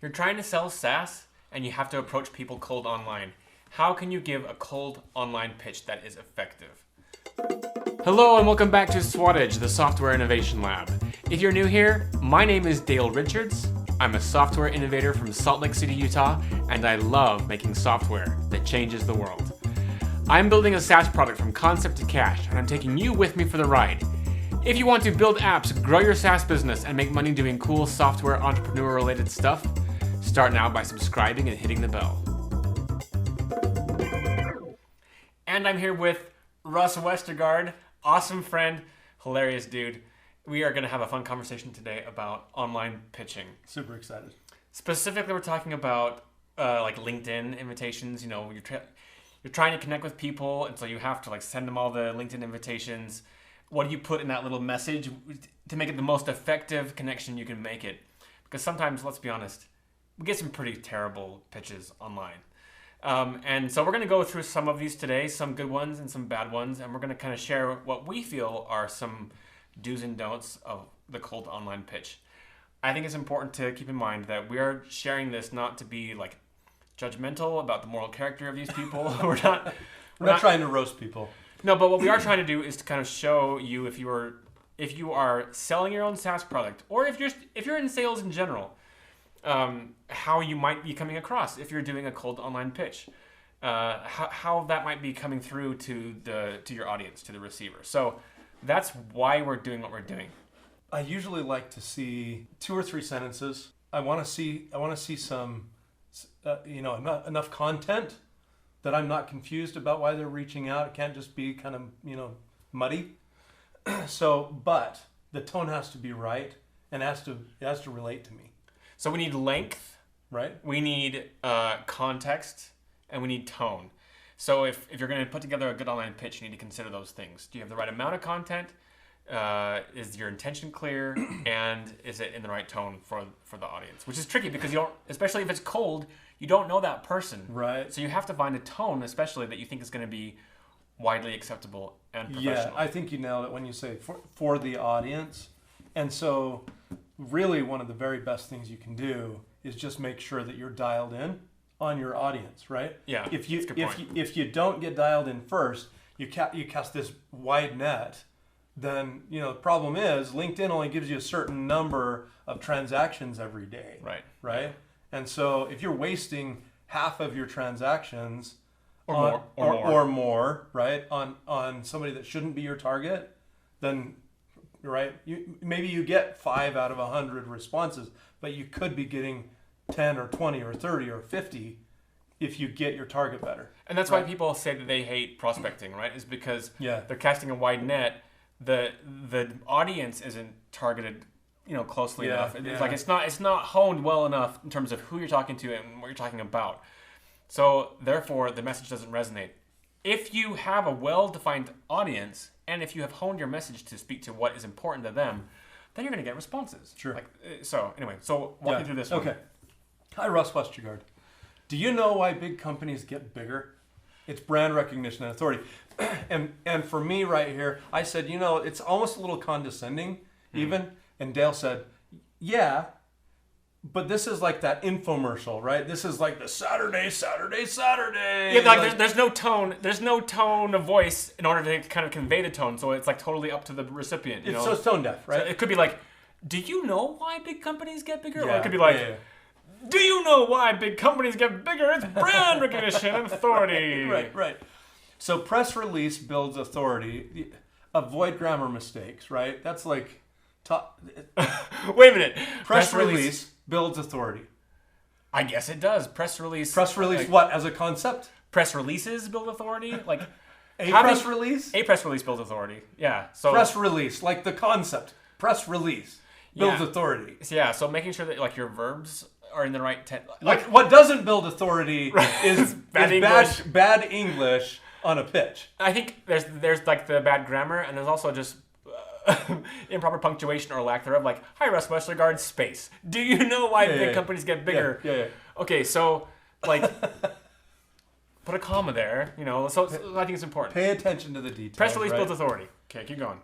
You're trying to sell SaaS and you have to approach people cold online. How can you give a cold online pitch that is effective? Hello and welcome back to Swattage, the Software Innovation Lab. If you're new here, my name is Dale Richards. I'm a software innovator from Salt Lake City, Utah, and I love making software that changes the world. I'm building a SaaS product from concept to cash, and I'm taking you with me for the ride. If you want to build apps, grow your SaaS business, and make money doing cool software entrepreneur-related stuff, start now by subscribing and hitting the bell. And I'm here with Russ Westergaard, awesome friend, hilarious dude. We are going to have a fun conversation today about online pitching. Super excited. Specifically, we're talking about like LinkedIn invitations. You know, you're trying to connect with people, and so you have to like send them all the LinkedIn invitations. What do you put in that little message to make it the most effective connection you can make it? Because sometimes, let's be honest, we get some pretty terrible pitches online. And so we're going to go through some of these today, some good ones and some bad ones, and we're going to kind of share what we feel are some do's and don'ts of the cold online pitch. I think it's important to keep in mind that we are sharing this not to be like judgmental about the moral character of these people. We're not trying to roast people. No, but what we are trying to do is to kind of show you if you are selling your own SaaS product, or if you're in sales in general, how you might be coming across if you're doing a cold online pitch, how that might be coming through to your audience, to the receiver. So that's why we're doing what we're doing. I usually like to see 2 or 3 sentences. I want to see some, enough content that I'm not confused about why they're reaching out. It can't just be kind of, muddy. But the tone has to be right and it has to relate to me. So we need length, right? We need context, and we need tone. So if you're going to put together a good online pitch, you need to consider those things. Do you have the right amount of content? Is your intention clear? And is it in the right tone for the audience? Which is tricky because you don't, especially if it's cold, you don't know that person. Right. So you have to find a tone, especially that you think is going to be widely acceptable and professional. Yeah, I think you nailed it when you say for the audience. And so really one of the very best things you can do is just make sure that you're dialed in on your audience, right? Yeah. If you don't get dialed in first, you cast this wide net, then the problem is LinkedIn only gives you a certain number of transactions every day. Right. Right? And so if you're wasting half of your transactions or more, right, on somebody that shouldn't be your target, then right, maybe you get 5 out of 100 responses, but you could be getting 10 or 20 or 30 or 50 if you get your target better. And that's why people say that they hate prospecting, right? Is because they're casting a wide net. The audience isn't targeted, closely enough. It's like it's not honed well enough in terms of who you're talking to and what you're talking about. So therefore, the message doesn't resonate. If you have a well-defined audience, and if you have honed your message to speak to what is important to them, then you're going to get responses. Sure. So walk me through this one. Okay. Hi, Russ Westergaard. Do you know why big companies get bigger? It's brand recognition and authority. And for me right here, I said, it's almost a little condescending even. And Dale said, yeah, but this is like that infomercial, right? This is like the Saturday. Yeah, like there's no tone. There's no tone of voice in order to kind of convey the tone. So it's like totally up to the recipient. So it's tone deaf, right? So it could be like, do you know why big companies get bigger? Yeah, or it could be like, do you know why big companies get bigger? It's brand recognition and authority. Right. So press release builds authority. Avoid grammar mistakes, right? That's like... Wait a minute. Press release builds authority. I guess it does. Press release, like, what as a concept? Press releases build authority. Like press release. A press release builds authority. Yeah. So press release, like the concept. Press release builds authority. Yeah. So making sure that like your verbs are in the right like what doesn't build authority is bad English on a pitch. I think there's like the bad grammar, and there's also just improper punctuation or lack thereof, like, hi, Russ Westergaard, space. Do you know why big companies get bigger? Yeah. Okay, so, like, put a comma there, so I think it's important. Pay attention to the details. Press release builds authority. Okay, keep going.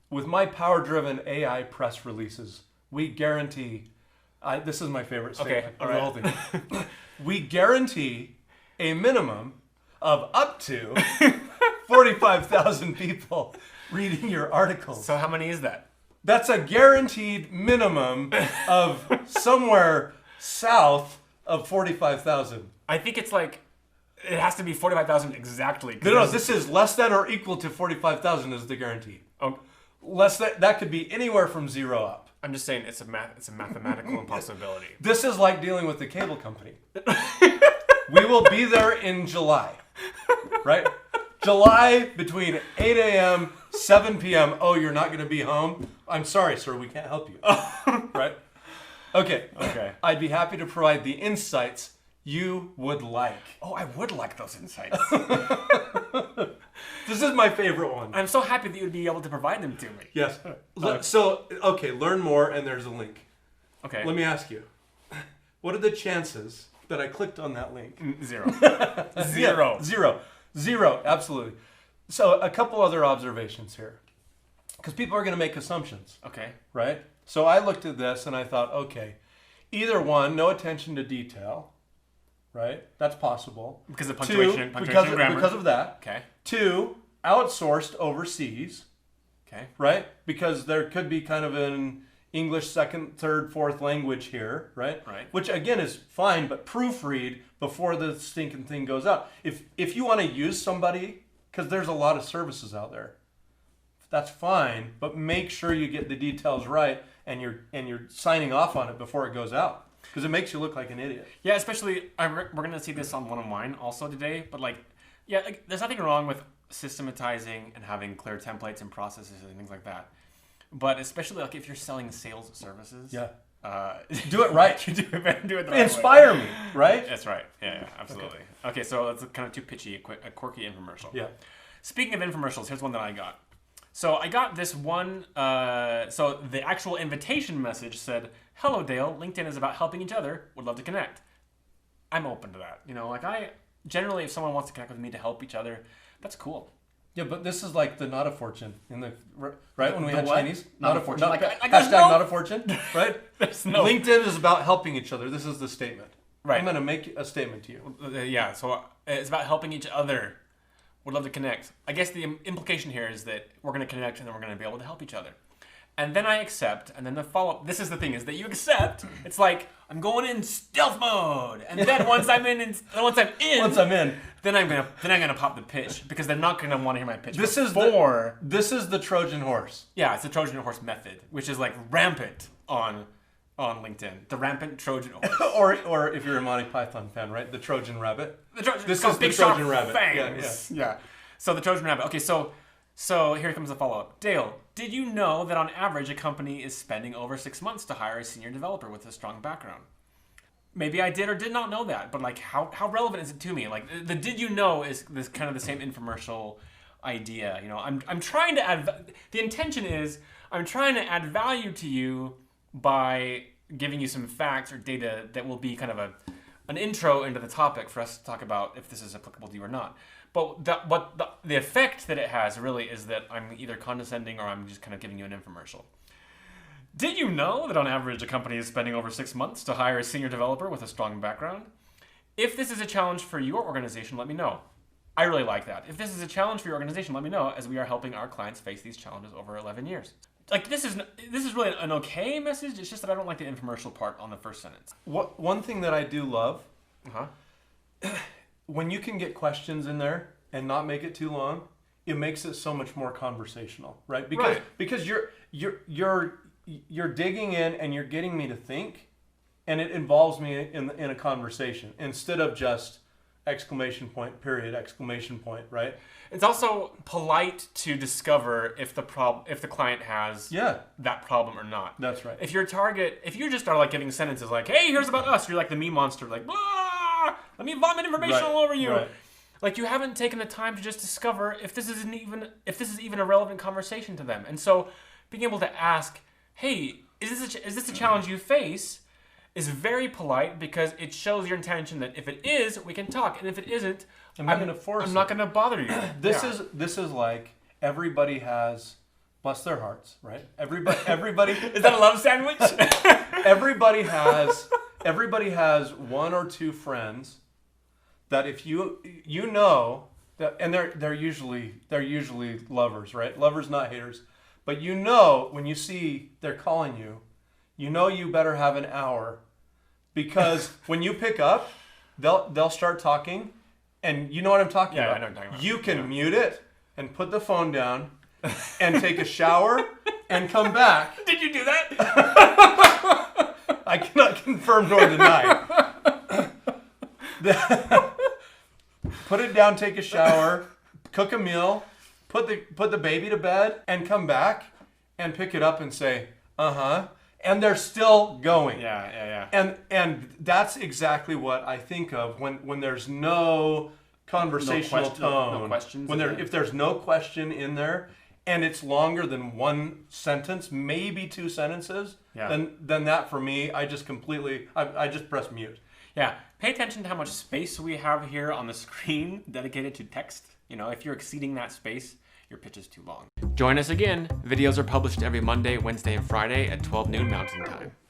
With my power-driven AI press releases, we guarantee This is my favorite Okay, statement all of the whole thing. We guarantee a minimum of up to 45,000 people reading your articles. So how many is that? That's a guaranteed minimum of somewhere south of 45,000. I think it's like, it has to be 45,000 exactly. No, this is less than or equal to 45,000 is the guarantee. Oh, Less that could be anywhere from 0 up. I'm just saying it's a mathematical impossibility. This is like dealing with the cable company. We will be there in July, right? July between 8 a.m., 7 p.m. Oh, you're not going to be home? I'm sorry, sir. We can't help you. Right? Okay. Okay. I'd be happy to provide the insights you would like. Oh, I would like those insights. This is my favorite one. I'm so happy that you would be able to provide them to me. Yes. Okay, learn more, and there's a link. Okay. Let me ask you, what are the chances that I clicked on that link? Zero. Yeah, zero, absolutely. So a couple other observations here, because people are going to make assumptions, Okay. right? So I looked at this and I thought, okay, either one, no attention to detail, right? That's possible. Because of Two, punctuation and grammar. because of that. Okay. Two, outsourced overseas, Okay. right? Because there could be kind of an English second, third, fourth language here, right? Right. Which again is fine, but proofread before the stinking thing goes out. If you want to use somebody, because there's a lot of services out there, that's fine, but make sure you get the details right and you're signing off on it before it goes out, because it makes you look like an idiot. Yeah, especially we're gonna see this on one of mine also today. But like, yeah, like, there's nothing wrong with systematizing and having clear templates and processes and things like that. But especially like if you're selling sales services, Yeah. do it right. You do it the right way. Inspire me, right? That's right. Yeah, absolutely. Okay, so that's kind of too pitchy, a quirky infomercial. Yeah. Speaking of infomercials, here's one that I got. So I got this one. So the actual invitation message said, "Hello, Dale. LinkedIn is about helping each other. Would love to connect." I'm open to that. You know, like I generally, if someone wants to connect with me to help each other, that's cool. Yeah, but this is like the not a fortune in the right when we The had what? Chinese Not a fortune. Like, I hashtag got no- not a fortune, right? There's no LinkedIn is about helping each other. This is the statement. Right. I'm going to make a statement to you. Yeah, so it's about helping each other. Would love to connect. I guess the implication here is that we're going to connect and then we're going to be able to help each other. And then I accept, and then the follow-up, this is the thing, is that you accept, it's like, I'm going in stealth mode. And then once I'm in, then I'm gonna pop the pitch, because they're not gonna want to hear my pitch. This is the Trojan horse. Yeah, it's the Trojan horse method, which is like rampant on LinkedIn. The rampant Trojan horse. or if you're a Monty Python fan, right? The Trojan rabbit. This is the Trojan rabbit. Fangs. Yeah. So the Trojan rabbit. Okay, so here comes the follow-up. Dale, did you know that on average a company is spending over 6 months to hire a senior developer with a strong background? Maybe I did or did not know that, but like how relevant is it to me? Like the did you know is this kind of the same infomercial idea. You know, I'm trying to add, the intention is I'm trying to add value to you by giving you some facts or data that will be kind of an intro into the topic for us to talk about if this is applicable to you or not. But the effect that it has really is that I'm either condescending or I'm just kind of giving you an infomercial. Did you know that on average a company is spending over 6 months to hire a senior developer with a strong background? If this is a challenge for your organization, let me know. I really like that. If this is a challenge for your organization, let me know, as we are helping our clients face these challenges over 11 years. Like this is really an okay message. It's just that I don't like the infomercial part on the first sentence. One thing that I do love, Uh-huh. when you can get questions in there and not make it too long, it makes it so much more conversational, right? Because you're digging in and you're getting me to think, and it involves me in a conversation instead of just exclamation point, period, exclamation point, right? It's also polite to discover if the client has that problem or not. That's right. If you just are like giving sentences like, "Hey, here's about us," you're like the meme monster, like, "Blah, let me vomit information all over you." Right. Like you haven't taken the time to just discover if this is even a relevant conversation to them. And so being able to ask, "Hey, is this a challenge you face?" is very polite, because it shows your intention that if it is, we can talk, and if it isn't, I'm not going to bother you. This is like everybody has, bless their hearts, right? Everybody Is that a love sandwich? everybody has one or two friends that if you know that, and they're usually lovers, right? Lovers, not haters. But you know when you see they're calling you, you know you better have an hour, because when you pick up, they'll start talking, and you know what I'm talking about. I know what you're talking about. You can mute it and put the phone down and take a shower and come back. Did you do that? I cannot confirm nor deny. Put it down, take a shower, cook a meal, put the baby to bed, and come back and pick it up and say, and they're still going. Yeah. And that's exactly what I think of when there's no conversational tone. No questions. If there's no question in there, and it's longer than one sentence, maybe two sentences, then that for me, I just press mute. Yeah, pay attention to how much space we have here on the screen dedicated to text. You know, if you're exceeding that space, your pitch is too long. Join us again. Videos are published every Monday, Wednesday, and Friday at 12 noon Mountain Time.